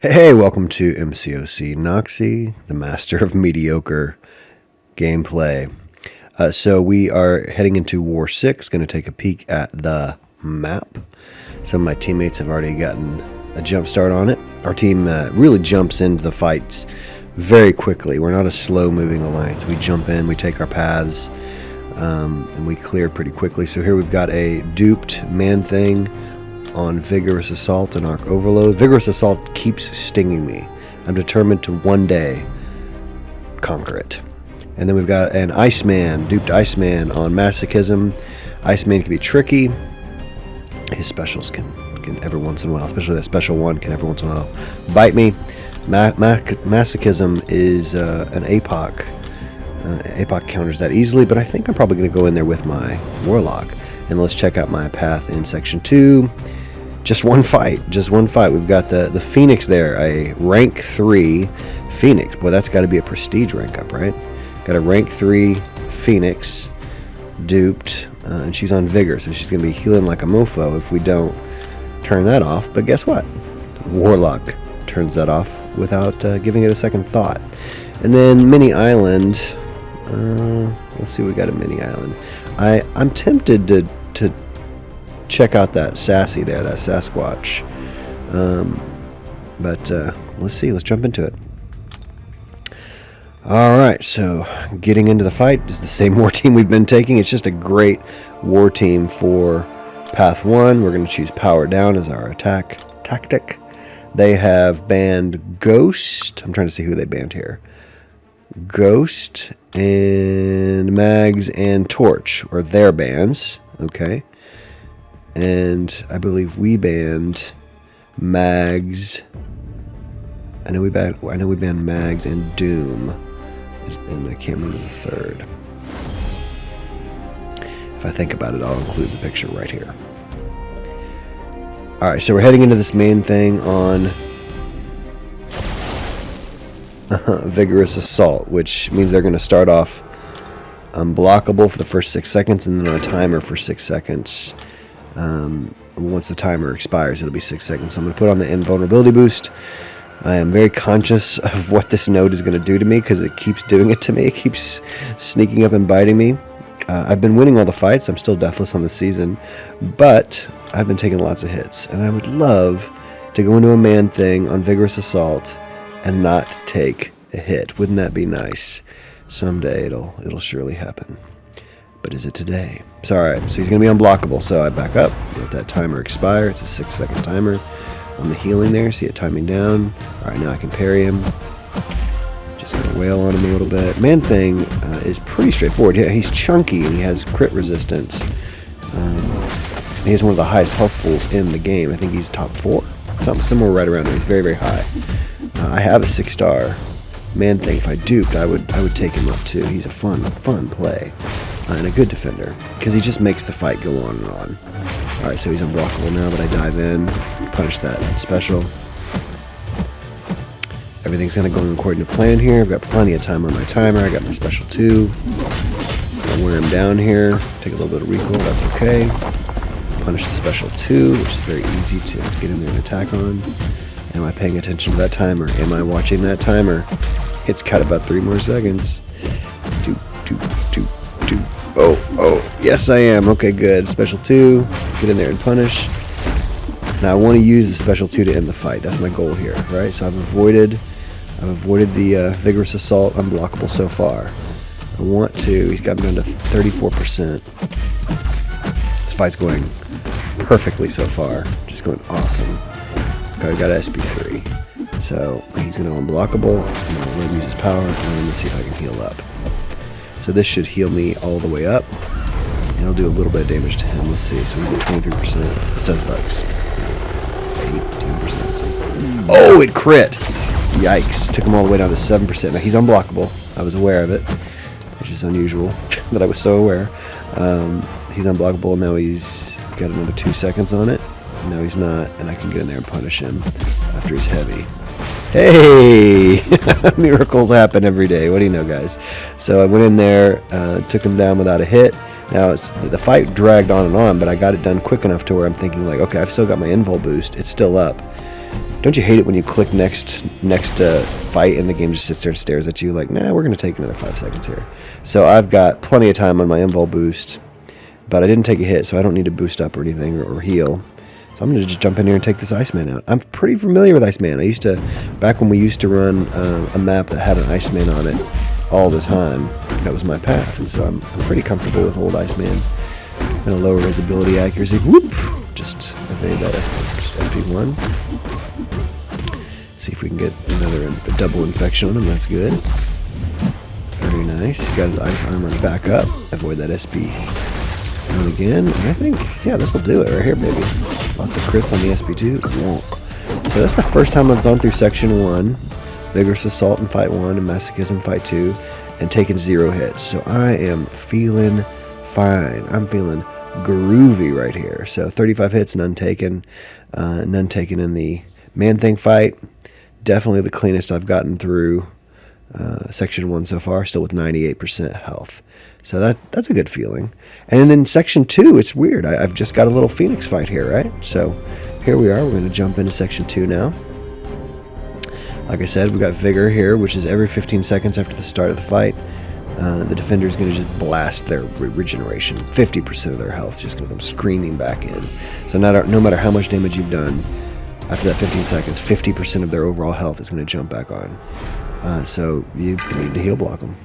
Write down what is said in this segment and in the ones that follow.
Hey, welcome to MCOC Noxy, the master of mediocre gameplay. So we are heading into War 6, going to take a peek at the map. Some of my teammates have already gotten a jump start on it. Our team really jumps into the fights very quickly. We're not a slow-moving alliance. We jump in, we take our paths, and we clear pretty quickly. So here we've got a duped Man-Thing on Vigorous Assault and Arc Overload. Vigorous Assault keeps stinging me. I'm determined to one day conquer it. And then we've got an Iceman, duped Iceman on Masochism. Iceman can be tricky. His specials can every once in a while, especially that special one, can every once in a while bite me. Masochism is an APOC. APOC counters that easily, but I think I'm probably going to go in there with my Warlock. And let's check out my path in Section 2. Just one fight. We've got the Phoenix there, a rank 3 Phoenix. Boy, that's got to be a prestige rank up, right? Got a rank 3 Phoenix duped, and she's on Vigor, so she's going to be healing like a mofo if we don't turn that off. But guess what? Warlock turns that off without giving it a second thought. And then Mini Island. Let's see what we got at Mini Island. I'm tempted to check out that Sassy there, that Sasquatch. But let's see. Let's jump into it. Alright, so getting into the fight is the same war team we've been taking. It's just a great war team for Path 1. We're going to choose Power Down as our attack tactic. They have banned Ghost. I'm trying to see who they banned here. Ghost and Mags and Torch, or their bans. Okay. And I believe we banned Mags. I know we banned Mags and Doom. And I can't remember the third. If I think about it, I'll include the picture right here. Alright, so we're heading into this main thing on Vigorous Assault, which means they're going to start off unblockable for the first 6 seconds and then on a timer for 6 seconds. Once the timer expires, it'll be 6 seconds. So I'm going to put on the invulnerability boost. I am very conscious of what this node is going to do to me because it keeps doing it to me. It keeps sneaking up and biting me. I've been winning all the fights. I'm still deathless on the season, but I've been taking lots of hits. And I would love to go into a Man-Thing on Vigorous Assault and not take a hit. Wouldn't that be nice? Someday it'll surely happen. But is it today? So alright, so he's going to be unblockable. So I back up, let that timer expire. It's a 6-second timer on the healing there. See it timing down. Alright, now I can parry him. Just going to wail on him a little bit. Man-Thing is pretty straightforward. Yeah, he's chunky and he has crit resistance. He has one of the highest health pools in the game. I think he's top 4. Something somewhere right around there. He's very, very high. I have a 6-star Man-Thing. If I duped, I would take him up too. He's a fun play. And a good defender, because he just makes the fight go on and on. Alright, so he's unblockable now, but I dive in, punish that special. Everything's kind of going according to plan here. I've got plenty of time on my timer. I got my special 2. I'll wear him down here, take a little bit of recoil, that's okay. Punish the special 2, which is very easy to get in there and attack on. Am I paying attention to that timer? Am I watching that timer? It's got about 3 more seconds. Two. Oh, yes I am. Okay, good. Special 2, get in there and punish. Now I want to use the special 2 to end the fight. That's my goal here, right? So I've avoided the Vigorous Assault unblockable so far. I want to. He's got me down to 34%. This fight's going perfectly so far. Just going awesome. Okay, I got SP3. So he's going to unblockable. I'm going to let him use his power, and I'm going to see if I can heal up. So this should heal me all the way up. And it'll do a little bit of damage to him. Let's see. So he's at 23%. This does about 8-10%. Oh, it crit! Yikes. Took him all the way down to 7%. Now he's unblockable. I was aware of it, which is unusual that I was so aware. He's unblockable. Now he's got another 2 seconds on it. No, he's not. And I can get in there and punish him after he's heavy. Hey! Miracles happen every day. What do you know, guys? So I went in there, took him down without a hit. Now, the fight dragged on and on, but I got it done quick enough to where I'm thinking, like, okay, I've still got my invul boost. It's still up. Don't you hate it when you click next fight and the game just sits there and stares at you like, nah, we're going to take another 5 seconds here. So I've got plenty of time on my invul boost, but I didn't take a hit, so I don't need to boost up or anything or heal. So I'm going to just jump in here and take this Iceman out. I'm pretty familiar with Iceman. Back when we used to run a map that had an Iceman on it all the time, that was my path. And so I'm pretty comfortable with old Iceman. I'm going to lower his ability accuracy. Whoop! Just evade that FP1. See if we can get another double infection on him. That's good. Very nice. He's got his ice armor back up. Avoid that SP. And again, and I think, yeah, this will do it right here, baby. Lots of crits on the SP2. Wonk. So that's the first time I've gone through Section 1, Vigorous Assault in Fight 1, and Masochism Fight 2, and taken 0 hits. So I am feeling fine. I'm feeling groovy right here. So 35 hits, none taken. None taken in the Man-Thing fight. Definitely the cleanest I've gotten through Section 1 so far, still with 98% health. So that's a good feeling. And then Section 2, it's weird. I've just got a little Phoenix fight here, right? So here we are. We're going to jump into Section 2 now. Like I said, we got Vigor here, which is every 15 seconds after the start of the fight. The defender is going to just blast their regeneration. 50% of their health is just going to come screaming back in. So no matter how much damage you've done, after that 15 seconds, 50% of their overall health is going to jump back on. So you need to heal block them.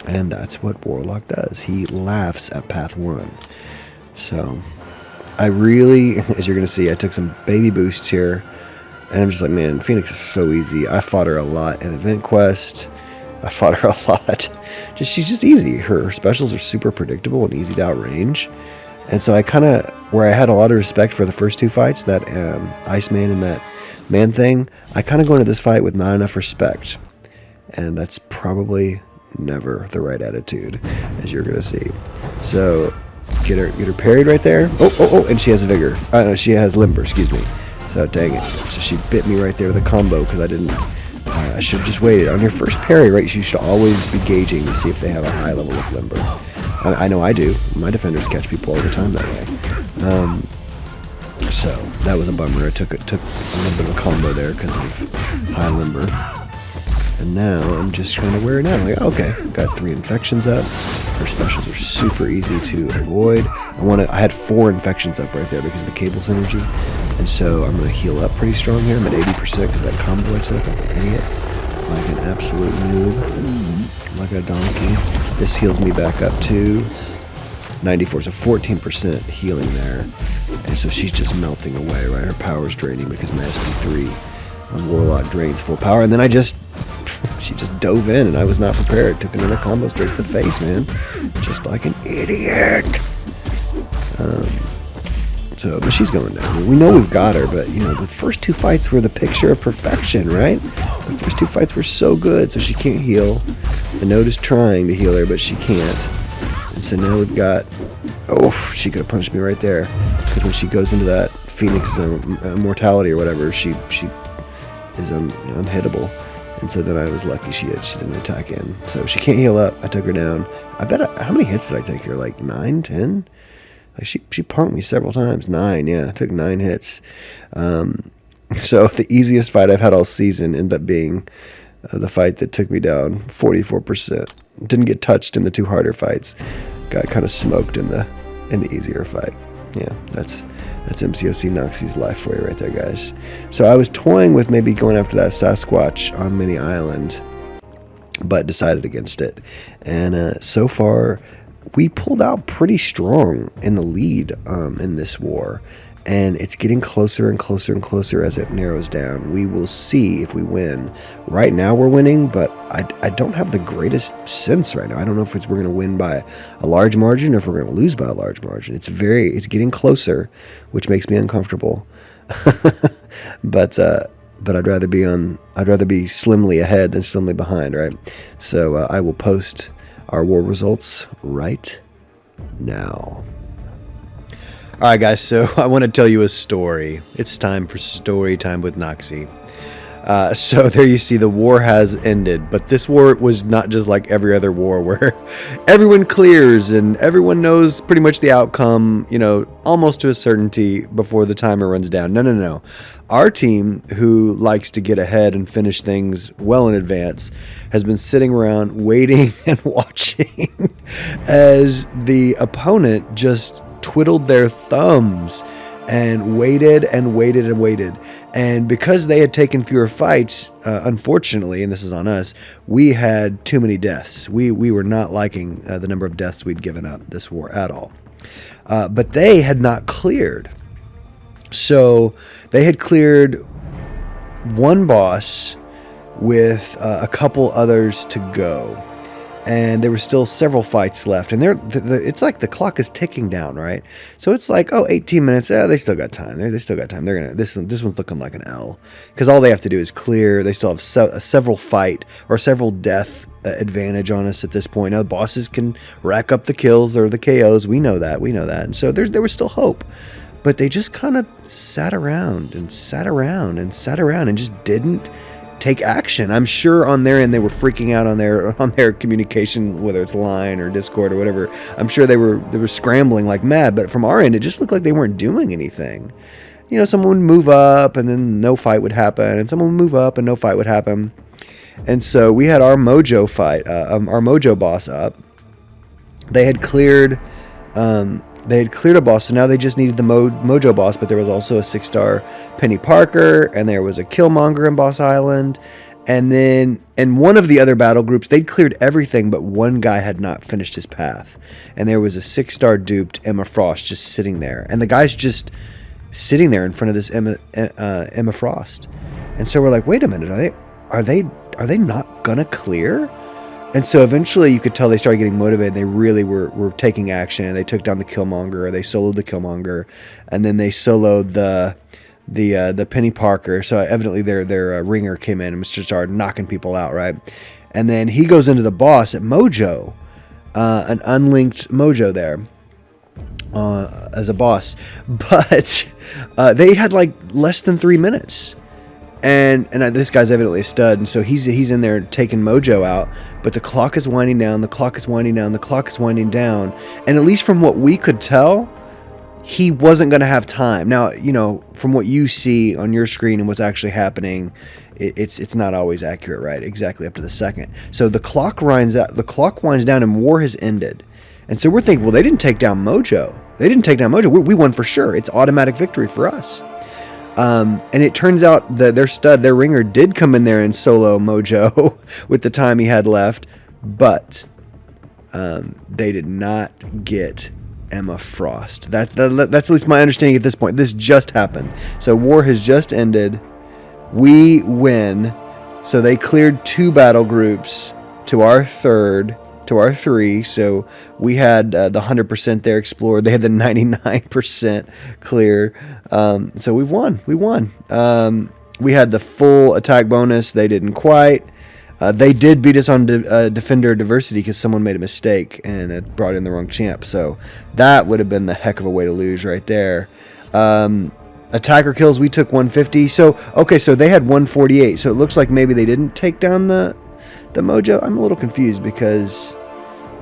And that's what Warlock does. He laughs at Path 1. So I really, as you're going to see, I took some baby boosts here. And I'm just like, man, Phoenix is so easy. I fought her a lot in Event Quest. I fought her a lot. She's just easy. Her specials are super predictable and easy to outrange. And so I kind of, where I had a lot of respect for the first 2 fights, that Iceman and that Man-Thing, I kind of go into this fight with not enough respect. And that's probably never the right attitude, as you're going to see. So get her parried right there. Oh, and she has a Vigor. No, she has Limber, excuse me. So dang it. So she bit me right there with a combo because I didn't. I should have just waited. On your first parry, right, you should always be gauging to see if they have a high level of Limber. I know I do. My defenders catch people all the time that way. So that was a bummer. I took a little bit of a combo there because of high Limber. And now I'm just trying to wear it out. Like, okay, got 3 infections up. Her specials are super easy to avoid. I had 4 infections up right there because of the cable synergy. And so I'm going to heal up pretty strong here. I'm at 80% because that combo I took. I'm an idiot. Like an absolute noob. Like a donkey. This heals me back up to 94. So 14% healing there. And so she's just melting away, right? Her power's draining because my SP3 on Warlock drains full power. And then she just dove in and I was not prepared. Took another combo straight to the face, man. Just like an idiot. But she's going down. We know we've got her, but the first 2 fights were the picture of perfection, right? The first 2 fights were so good, so she can't heal. The Note is trying to heal her, but she can't. And so now we've got, she could have punched me right there. Because when she goes into that Phoenix mortality or whatever, she is unhittable. And so then I was lucky she didn't attack in. So she can't heal up. I took her down. I bet, how many hits did I take her? Like 9, 10? Like she punked me several times. 9, yeah. I took 9 hits. So the easiest fight I've had all season ended up being the fight that took me down 44%. Didn't get touched in the 2 harder fights. Got kind of smoked in the easier fight. Yeah, that's MCOC Noxie's life for you right there, guys. So I was toying with maybe going after that Sasquatch on Mini Island, but decided against it. And so far, we pulled out pretty strong in the lead in this war. And it's getting closer and closer and closer as it narrows down. We will see if we win. Right now we're winning, but I don't have the greatest sense right now. I don't know if we're going to win by a large margin or if we're going to lose by a large margin. It's getting closer, which makes me uncomfortable. But I'd rather be slimly ahead than slimly behind, right? So I will post our war results right now. All right, guys, so I want to tell you a story. It's time for story time with Noxie. So there you see the war has ended, but this war was not just like every other war where everyone clears and everyone knows pretty much the outcome, almost to a certainty before the timer runs down. No. Our team, who likes to get ahead and finish things well in advance, has been sitting around waiting and watching as the opponent just twiddled their thumbs and waited and waited and waited. And because they had taken fewer fights, unfortunately, and this is on us, we had too many deaths. We were not liking the number of deaths we'd given up this war at all. But they had not cleared. So they had cleared one boss with a couple others to go. And there were still several fights left, and it's like the clock is ticking down, right? So it's like, 18 minutes. They still got time. They still got time. They're gonna. This one's looking like an L, because all they have to do is clear. They still have several fight or several death advantage on us at this point. Now the bosses can rack up the kills or the KOs. We know that. And so there was still hope, but they just kind of sat around and just didn't take action. I'm sure on their end they were freaking out on their communication, whether it's Line or Discord or whatever. I'm sure they were scrambling like mad, but from our end it just looked like they weren't doing anything. Someone would move up and then no fight would happen, and someone would move up and no fight would happen. And so we had our Mojo fight, our Mojo boss up. They had cleared a boss, so now they just needed the Mojo boss, but there was also a 6-star Penny Parker, and there was a Killmonger in Boss Island, and then in one of the other battle groups, they'd cleared everything, but one guy had not finished his path, and there was a 6-star duped Emma Frost just sitting there, and the guy's just sitting there in front of this Emma Frost, and so we're like, wait a minute, are they not gonna clear? And so eventually you could tell they started getting motivated. They really were taking action. They took down the Killmonger. They soloed the Killmonger, and then they soloed the Penny Parker. So evidently their ringer came in and just started knocking people out, right? And then he goes into the boss at Mojo, an unlinked Mojo there as a boss, but they had like less than 3 minutes. And this guy's evidently a stud, and so he's in there taking Mojo out, but the clock is winding down, and at least from what we could tell, he wasn't going to have time. Now, from what you see on your screen and what's actually happening, it's not always accurate, right? Exactly up to the second. So the clock winds down, and war has ended. And so we're thinking, well, they didn't take down Mojo. We won for sure. It's automatic victory for us. And it turns out that their ringer did come in there and solo Mojo with the time he had left, but they did not get Emma Frost. That's at least my understanding at this point. This just happened. So war has just ended. We win. So they cleared 2 battle groups to our 3. So we had the 100% there explored. They had the 99% clear. So we won. We had the full attack bonus. They didn't quite. They did beat us on Defender Diversity because someone made a mistake and it brought in the wrong champ. So that would have been the heck of a way to lose right there. Attacker kills, we took 150. So they had 148. So it looks like maybe they didn't take down the Mojo. I'm a little confused because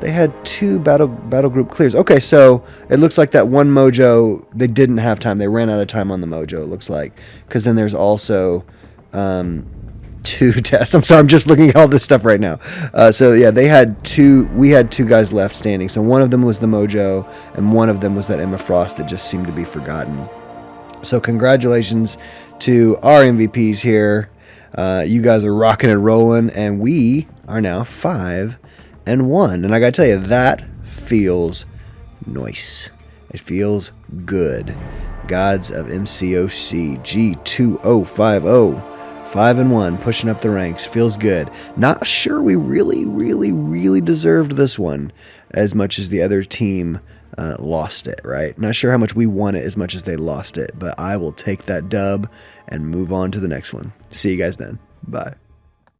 they had 2 battle group clears. Okay, so it looks like that one Mojo, they didn't have time. They ran out of time on the Mojo, it looks like. Because then there's also 2 deaths. I'm sorry, I'm just looking at all this stuff right now. So yeah, we had 2 guys left standing. So one of them was the Mojo, and one of them was that Emma Frost that just seemed to be forgotten. So congratulations to our MVPs here. You guys are rocking and rolling, and we are now 5-1. And I gotta tell you, that feels nice. It feels good. Gods of MCOC G2050, 5-1, pushing up the ranks. Feels good. Not sure we really deserved this one as much as the other team lost it, right? Not sure how much we won it as much as they lost it, but I will take that dub and move on to the next one. See you guys then. Bye.